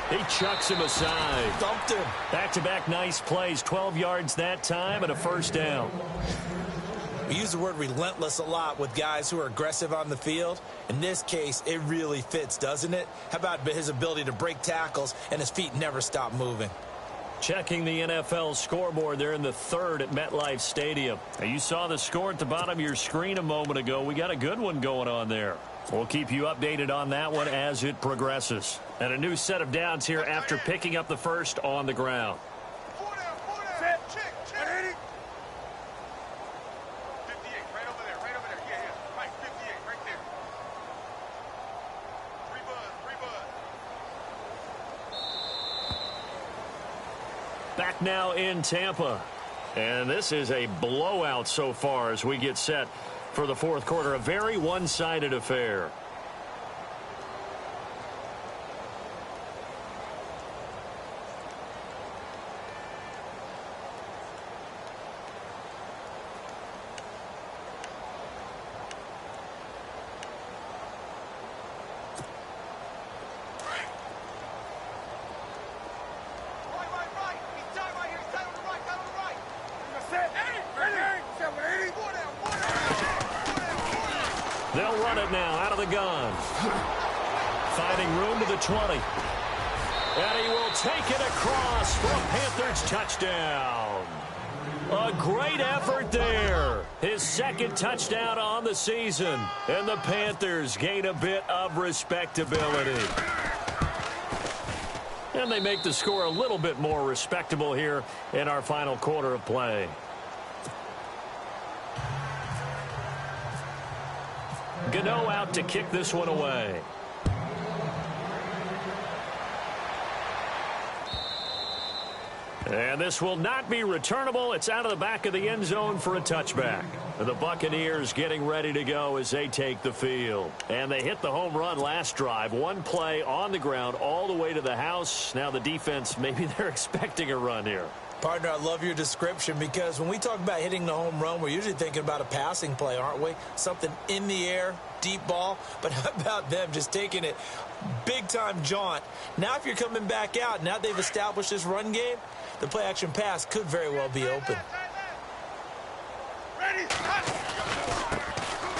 He chucks him aside. Dumped him. Back-to-back nice plays. 12 yards that time and a first down. We use the word relentless a lot with guys who are aggressive on the field. In this case, it really fits, doesn't it? How about his ability to break tackles and his feet never stop moving? Checking the NFL scoreboard there in the third at MetLife Stadium. Now, you saw the score at the bottom of your screen a moment ago. We got a good one going on there. We'll keep you updated on that one as it progresses. And a new set of downs here after picking up the first on the ground. 58, right over there, right over there. Yeah, right, 58, right there. Free bud. Back now in Tampa. And this is a blowout so far as we get set for the fourth quarter. A very one-sided affair. They'll run it now out of the gun. Finding room to the 20. And he will take it across for a Panthers touchdown. A great effort there. His second touchdown on the season. And the Panthers gain a bit of respectability. And they make the score a little bit more respectable here in our final quarter of play. Gano out to kick this one away. And this will not be returnable. It's out of the back of the end zone for a touchback. The Buccaneers getting ready to go as they take the field. And they hit the home run last drive. One play on the ground all the way to the house. Now the defense, maybe they're expecting a run here. Partner, I love your description because when we talk about hitting the home run, we're usually thinking about a passing play, aren't we? Something in the air, deep ball. But how about them just taking it big-time jaunt? Now if you're coming back out, now they've established this run game, the play-action pass could very well be open.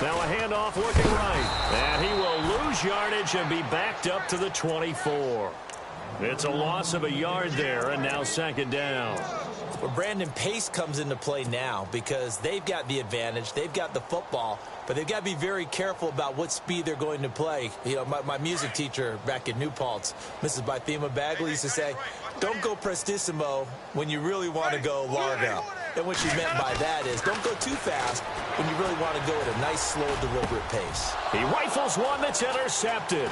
Now a handoff looking right. And he will lose yardage and be backed up to the 24. It's a loss of a yard there, and now second down. Well, Brandon, pace comes into play now because they've got the advantage. They've got the football, but they've got to be very careful about what speed they're going to play. You know, my music teacher back in New Paltz, Mrs. Bythema Bagley, used to say, don't go prestissimo when you really want to go largo. And what she meant by that is don't go too fast when you really want to go at a nice, slow, deliberate pace. He rifles one that's intercepted.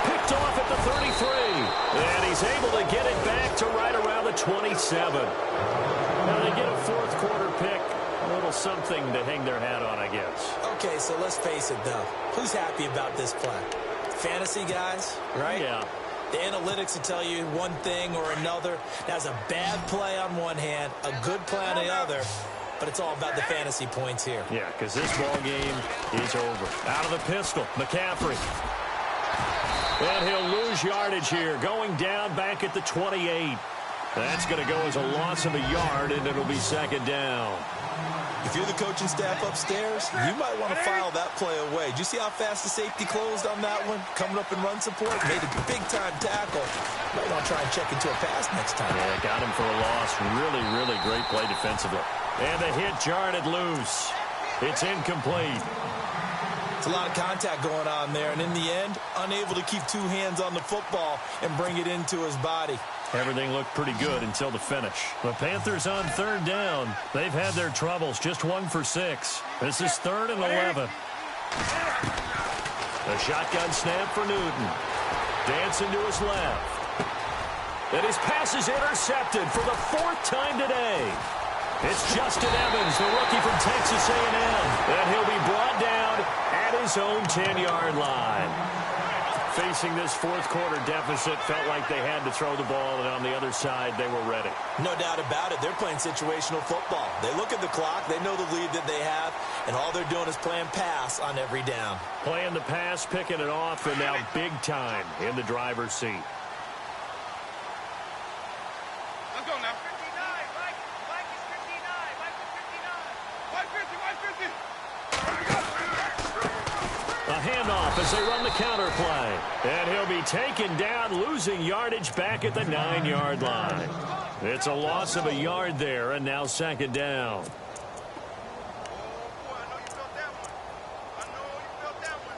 picked off at the 33. And he's able to get it back to right around the 27. Now they get a fourth quarter pick. A little something to hang their hat on, I guess. Okay, so let's face it, though. Who's happy about this play? Fantasy guys, right? Yeah. The analytics will tell you one thing or another. That's a bad play on one hand, a good play on the other. But it's all about the fantasy points here. Yeah, because this ball game is over. Out of the pistol, McCaffrey. And he'll lose yardage here, going down back at the 28. That's going to go as a loss of a yard, and it'll be second down. If you're the coaching staff upstairs, you might want to file that play away. Did you see how fast the safety closed on that one? Coming up in run support, made a big-time tackle. Might want to try and check into a pass next time. Yeah, got him for a loss. Really, really great play defensively. And the hit jarred loose. It's incomplete. It's a lot of contact going on there, and in the end, unable to keep two hands on the football and bring it into his body. Everything looked pretty good until the finish. The Panthers on third down. They've had their troubles, just 1 for 6. This is 3rd and 11. A shotgun snap for Newton. Dancing to his left. And his pass is intercepted for the 4th time today. It's Justin Evans, the rookie from Texas A&M. And he'll be brought down at his own 10-yard line. Facing this fourth quarter deficit, felt like they had to throw the ball, and on the other side, they were ready. No doubt about it. They're playing situational football. They look at the clock. They know the lead that they have, and all they're doing is playing pass on every down. Playing the pass, picking it off, and now big time in the driver's seat. Let's go now. 59, Mike is 59, Mike is 59. 150, 150. A handoff as they run the counter play. And he'll be taken down, losing yardage back at the 9-yard line. It's a loss of a yard there, and now second down. Oh, boy, I know you felt that one. I know you felt that one.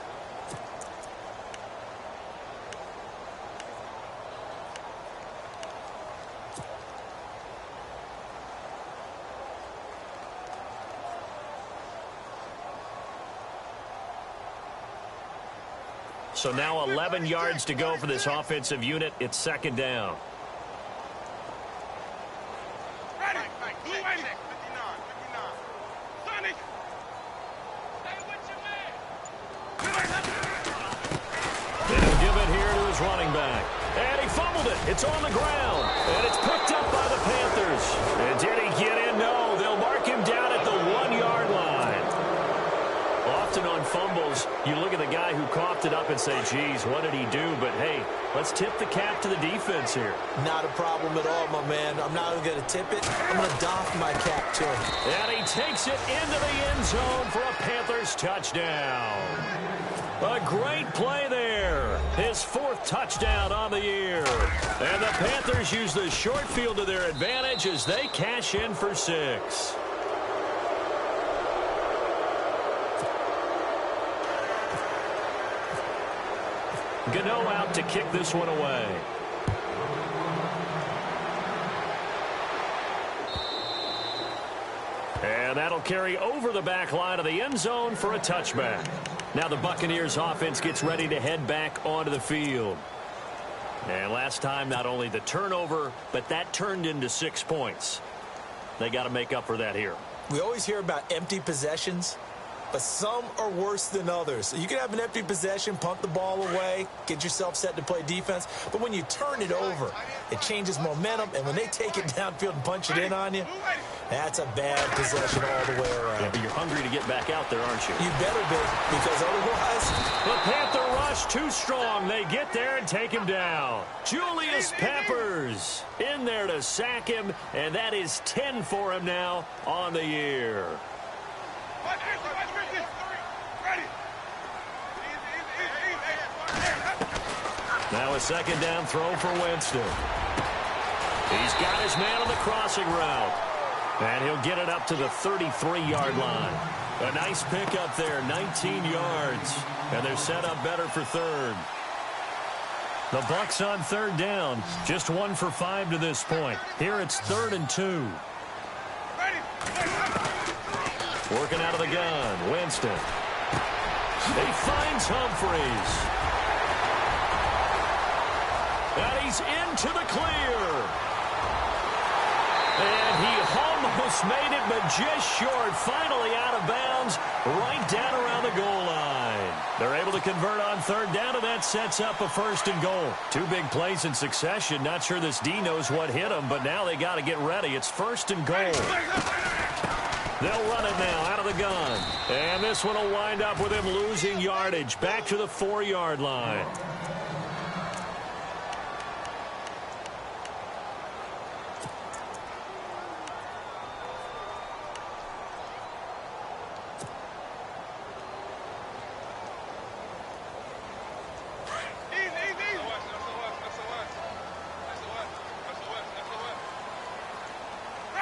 So now 11 yards to go for this offensive unit. It's second down. Ready. Blue 80. 59, 59. Sonic. Stay with your man. And he'll give it here to his running back. And he fumbled it. It's on the ground. And it's picked up by the Panthers. And did he get in? No. They'll mark him down at the 1-yard line. Often on fumbles, you look at the guy who coughed it up and say, geez, what did he do? But, hey, let's tip the cap to the defense here. Not a problem at all, my man. I'm not going to tip it. I'm going to doff my cap to him. And he takes it into the end zone for a Panthers touchdown. A great play there. His 4th touchdown on the year. And the Panthers use the short field to their advantage as they cash in for 6. Gano out to kick this one away. And that'll carry over the back line of the end zone for a touchback. Now the Buccaneers offense gets ready to head back onto the field. And last time, not only the turnover, but that turned into 6 points. They got to make up for that here. We always hear about empty possessions, but some are worse than others. You can have an empty possession, punt the ball away, get yourself set to play defense. But when you turn it over, it changes momentum. And when they take it downfield and punch it in on you, that's a bad possession all the way around. Yeah, but you're hungry to get back out there, aren't you? You better be, because otherwise... The Panther rush too strong. They get there and take him down. Julius Peppers in there to sack him, and that is 10 for him now on the year. Now a second down throw for Winston. He's got his man on the crossing route. And he'll get it up to the 33-yard line. A nice pickup there, 19 yards. And they're set up better for third. The Bucs on third down, just 1 for 5 to this point. Here it's 3rd and 2. Working out of the gun, Winston. He finds Humphreys. And he's into the clear. And he almost made it, but just short. Finally out of bounds, right down around the goal line. They're able to convert on third down, and that sets up a first and goal. Two big plays in succession. Not sure this D knows what hit him, but now they got to get ready. It's first and goal. They'll run it now out of the gun. And this one will wind up with him losing yardage. Back to the 4-yard line.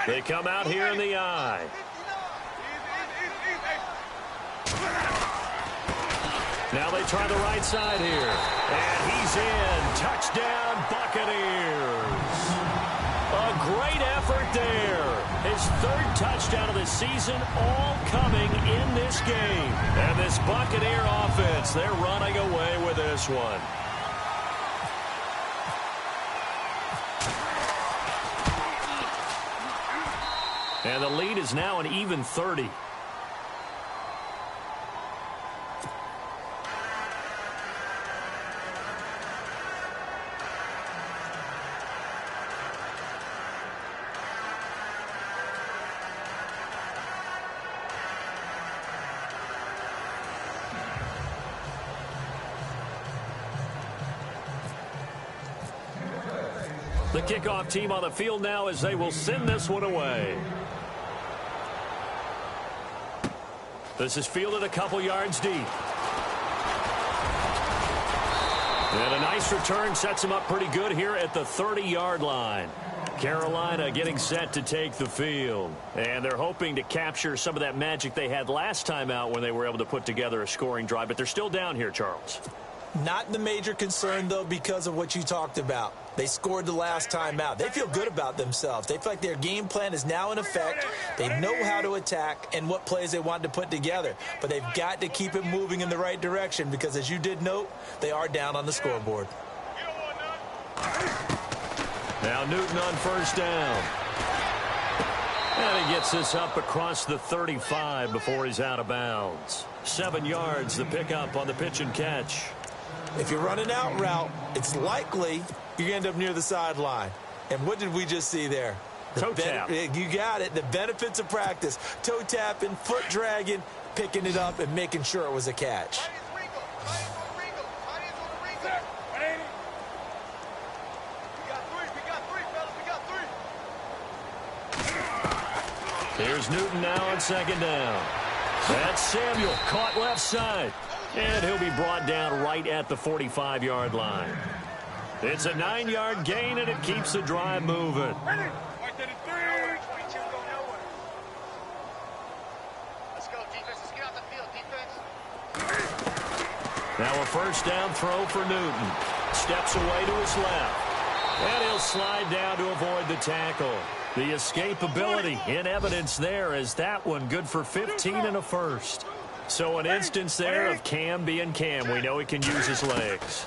They come out here in the eye. Now they try the right side here. And he's in. Touchdown, Buccaneers. A great effort there. His third touchdown of the season, all coming in this game. And this Buccaneer offense, they're running away with this one. And the lead is now an even 30. The kickoff team on the field now as they will send this one away. This is fielded a couple yards deep. And a nice return sets him up pretty good here at the 30-yard line. Carolina getting set to take the field. And they're hoping to capture some of that magic they had last time out when they were able to put together a scoring drive. But they're still down here, Charles. Not the major concern, though, because of what you talked about. They scored the last time out. They feel good about themselves. They feel like their game plan is now in effect. They know how to attack and what plays they want to put together. But they've got to keep it moving in the right direction because, as you did note, they are down on the scoreboard. Now Newton on first down. And he gets this up across the 35 before he's out of bounds. 7 yards, the pickup on the pitch and catch. If you're running out route, it's likely you end up near the sideline. And what did we just see there? Toe tap. You got it. The benefits of practice. Toe tapping, foot dragging, picking it up, and making sure it was a catch. Here's Newton now on second down. That's Samuel caught left side. And he'll be brought down right at the 45-yard line. It's a 9-yard gain, and it keeps the drive moving. Now a first down throw for Newton. Steps away to his left. And he'll slide down to avoid the tackle. The escapability in evidence there as that one good for 15 and a first. So an instance there of Cam being Cam. We know he can use his legs.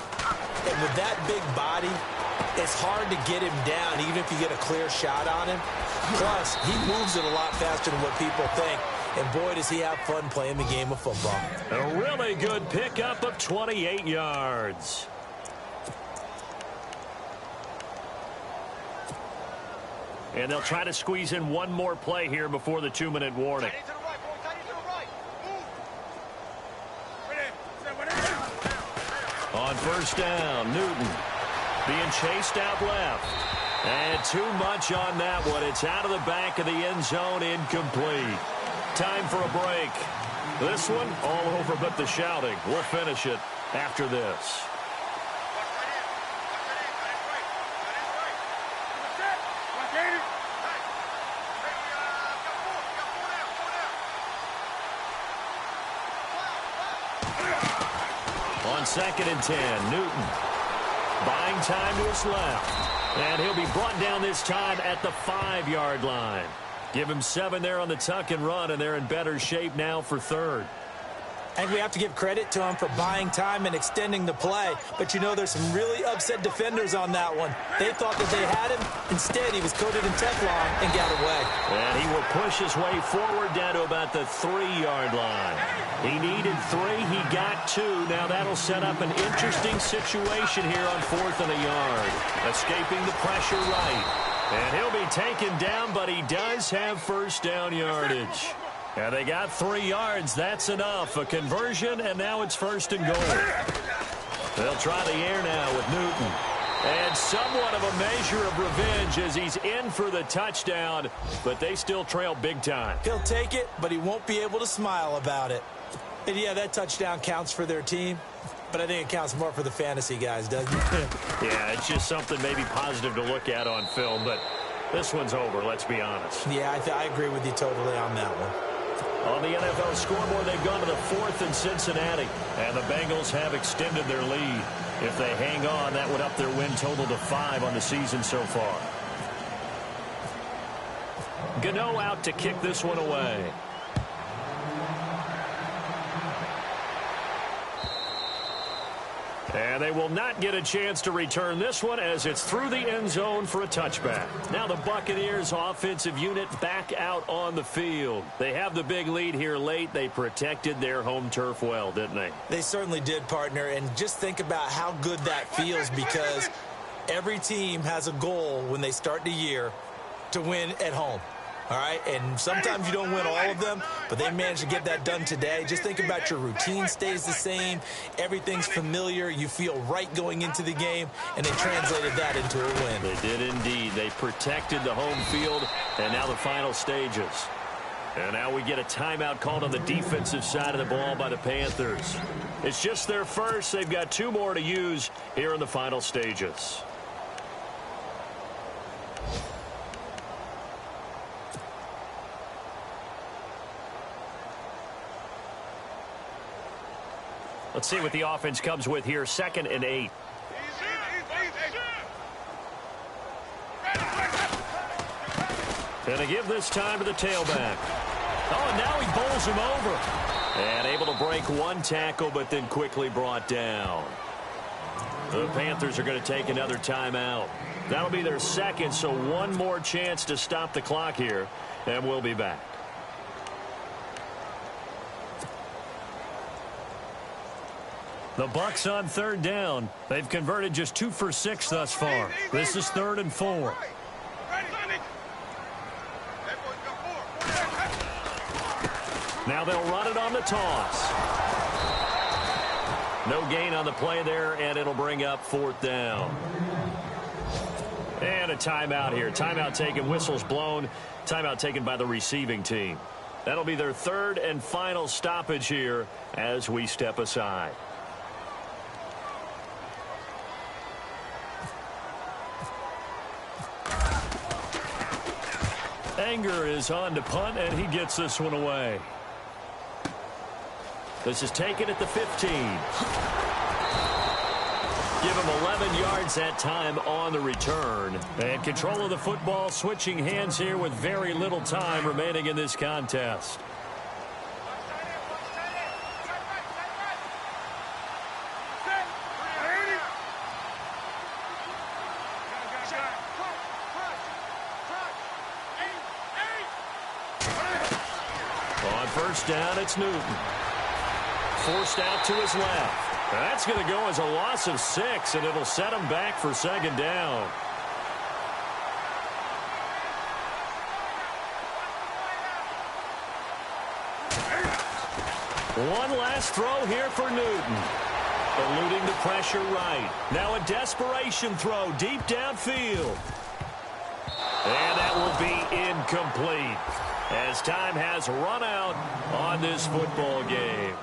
And with that big body, it's hard to get him down even if you get a clear shot on him. Plus, he moves it a lot faster than what people think. And boy, does he have fun playing the game of football. A really good pickup of 28 yards. And they'll try to squeeze in one more play here before the 2-minute warning. On first down, Newton being chased out left. And too much on that one. It's out of the back of the end zone, incomplete. Time for a break. This one all over but the shouting. We'll finish it after this. On 2nd and 10, Newton buying time to his left. And he'll be brought down this time at the 5-yard line. Give him 7 there on the tuck and run, and they're in better shape now for third. I think we have to give credit to him for buying time and extending the play. But, you know, there's some really upset defenders on that one. They thought that they had him. Instead, he was coated in Teflon and got away. And he will push his way forward down to about the 3-yard line. He needed 3. He got 2. Now that'll set up an interesting situation here on 4th and a yard. Escaping the pressure right. And he'll be taken down, but he does have first down yardage. And they got 3 yards. That's enough. A conversion, and now it's 1st and goal. They'll try the air now with Newton. And somewhat of a measure of revenge as he's in for the touchdown, but they still trail big time. He'll take it, but he won't be able to smile about it. And, yeah, that touchdown counts for their team, but I think it counts more for the fantasy guys, doesn't it? Yeah, it's just something maybe positive to look at on film, but this one's over, let's be honest. Yeah, I agree with you totally on that one. On the NFL scoreboard, they've gone to the 4th in Cincinnati, and the Bengals have extended their lead. If they hang on, that would up their win total to 5 on the season so far. Gano out to kick this one away. And they will not get a chance to return this one as it's through the end zone for a touchback. Now the Buccaneers offensive unit back out on the field. They have the big lead here late. They protected their home turf well, didn't they? They certainly did, partner. And just think about how good that feels, because every team has a goal when they start the year to win at home. All right, and sometimes you don't win all of them, but they managed to get that done today. Just think about your routine stays the same. Everything's familiar. You feel right going into the game, and they translated that into a win. They did indeed. They protected the home field, and now the final stages. And now we get a timeout called on the defensive side of the ball by the Panthers. It's just their first. They've got 2 more to use here in the final stages. Let's see what the offense comes with here. 2nd and 8. And they give this time to the tailback. Oh, and now he bowls him over. And able to break 1 tackle, but then quickly brought down. The Panthers are going to take another timeout. That'll be their 2nd, so 1 more chance to stop the clock here. And we'll be back. The Bucs on 3rd down. They've converted just 2 for 6 thus far. This is 3rd and 4. Now they'll run it on the toss. No gain on the play there, and it'll bring up 4th down. And a timeout here. Timeout taken, whistles blown. Timeout taken by the receiving team. That'll be their 3rd and final stoppage here as we step aside. Anger is on to punt, and he gets this one away. This is taken at the 15. Give him 11 yards that time on the return. And control of the football, switching hands here with very little time remaining in this contest. On 1st down, it's Newton. Forced out to his left. Now that's going to go as a loss of 6, and it'll set him back for 2nd down. One last throw here for Newton. Eluding the pressure right. Now a desperation throw deep downfield. And that will be incomplete, as time has run out on this football game.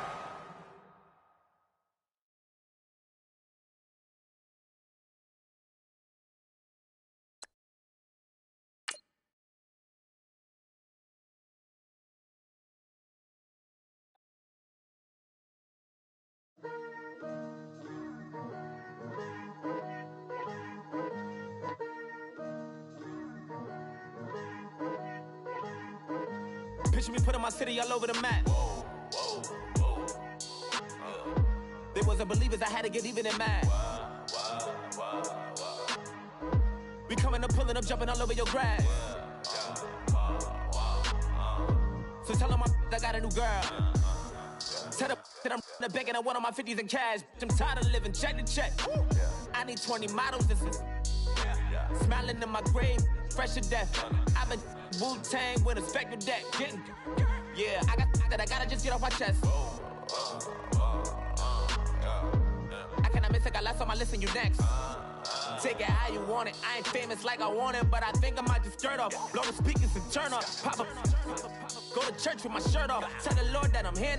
Picture me putting my city all over the map. wasn't believers, I had to get even and mad. We coming up, pulling up, jumping all over your grass. So tell them I got a new girl. Tell them that I'm the bag and I want on my 50s in cash. I'm tired of living check to check. I need 20 models. This is smiling in my grave, fresh to death. I've been Wu-Tang with a spectral deck. Getting, yeah, I got that. I gotta just get off my chest. I cannot miss it. Got last on my list and you next. Take it how you want it. I ain't famous like I want it, but I think I might just stir off. Blow the speakers and turn up. Pop up. Go to church with my shirt off. Tell the Lord that I'm here.